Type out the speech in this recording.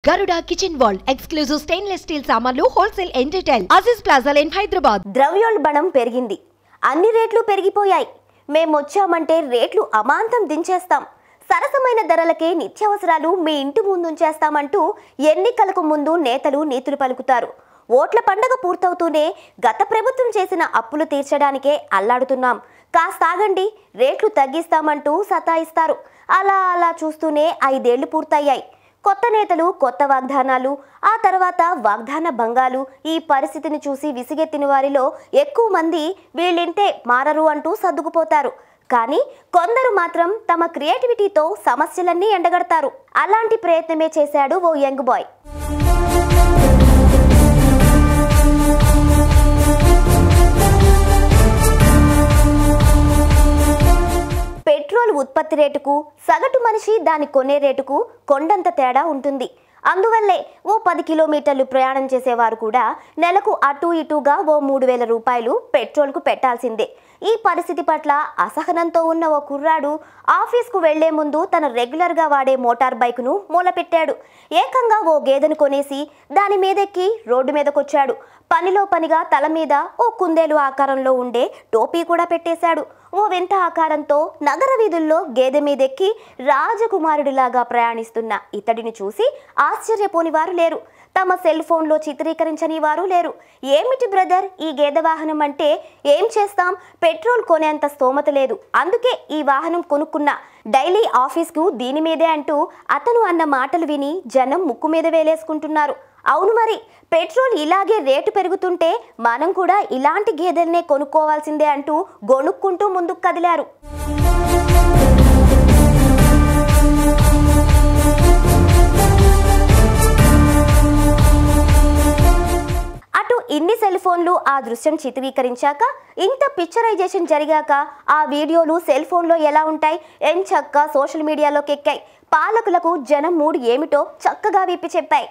Garuda Kitchen World exclusive stainless steel సామాన్లు wholesale and retail Aziz Plaza in Hyderabad. ద్రవ్యోల్బణం పెరిగింది. అన్ని రేట్లు పెరిగిపోయాయి. మేమొచ్చామంటే రేట్లు అమాంతం దించేస్తాం. సరసమైన ధరలకే నిత్యావసరాలు మీ ఇంటి ముందుంచేస్తామంటూ ఎన్నికలకు ముందు నేతలు నీతులు పలుకుతారు. ఓట్ల పండగ పూర్తవుతూనే గత ప్రభుత్వం చేసిన అప్పులు తీర్చడానికే అల్లాడుతున్నాం. కాస్తాగండి, రేట్లు తగ్గిస్తామంటూ సతాయిస్తారు. అలా చూస్తూనే 5 ఏళ్లు పూర్తయ్యాయి. కొత్త నేతలు, కొత్త వాగ్దానాలు, ఆ తర్వాత వాగ్దాన భంగాలు. ఈ పరిస్థితిని చూసి విసిగెత్తిన వారిలో ఎక్కువ మంది వీళ్ళింతే మారరు అంటూ సర్దుకుపోతారు. కానీ కొందరు మాత్రం తమ క్రియేటివిటీతో సమస్యలన్నీ ఎండగడతారు. అలాంటి ప్రయత్నమే చేశాడు ఓ యంగ్ బాయ్. పెట్రోల్ ఉత్పత్తి రేటుకు, సగటు మనిషి దాని కొనే రేటుకు కొండంత తేడా ఉంటుంది. అందువల్లే ఓ 10 కిలోమీటర్లు ప్రయాణం చేసేవారు కూడా నెలకు అటు ఇటుగా ఓ 3,000 రూపాయలు పెట్రోల్కు పెట్టాల్సిందే. ఈ పరిస్థితి పట్ల అసహనంతో ఉన్న ఓ కుర్రాడు ఆఫీస్కు వెళ్లే ముందు తన రెగ్యులర్గా వాడే మోటార్ బైక్ను మూలపెట్టాడు. ఏకంగా ఓ గేదెను కొనేసి దాని మీదెక్కి రోడ్డు మీదకొచ్చాడు. పనిలో పనిగా తల మీద ఓ కుందేలు ఆకారంలో ఉండే టోపీ కూడా పెట్టేశాడు. ఓ వింత ఆకారంతో నగర వీధుల్లో గేదె మీదెక్కి రాజకుమారుడిలాగా ప్రయాణిస్తున్న ఇతడిని చూసి ఆశ్చర్యపోని వారు లేరు. తమ సెల్ ఫోన్లో చిత్రీకరించని వారు లేరు. ఏమిటి బ్రదర్, ఈ గేదె వాహనం అంటే ఏం చేస్తాం, పెట్రోల్ కొనేంత స్తోమత లేదు, అందుకే ఈ వాహనం కొనుక్కున్నా, డైలీ ఆఫీస్కు దీని మీదే అంటూ అతను అన్న మాటలు విని జనం ముక్కు మీద వేలేసుకుంటున్నారు. అవును మరి, పెట్రోల్ ఇలాగే రేటు పెరుగుతుంటే మనం కూడా ఇలాంటి గేదెల్నే కొనుక్కోవాల్సిందే అంటూ గొణుక్కుంటూ ముందుకు కదిలారు. అటు ఇన్ని సెల్ ఫోన్లు ఆ దృశ్యం చిత్రీకరించాక, ఇంత పిక్చరైజేషన్ జరిగాక ఆ వీడియోలు సెల్ ఫోన్లో ఎలా ఉంటాయి? ఎంచక్కా సోషల్ మీడియాలోకి ఎక్కాయి. పాలకులకు జనం మూడు ఏమిటో చక్కగా విప్పి చెప్పాయి.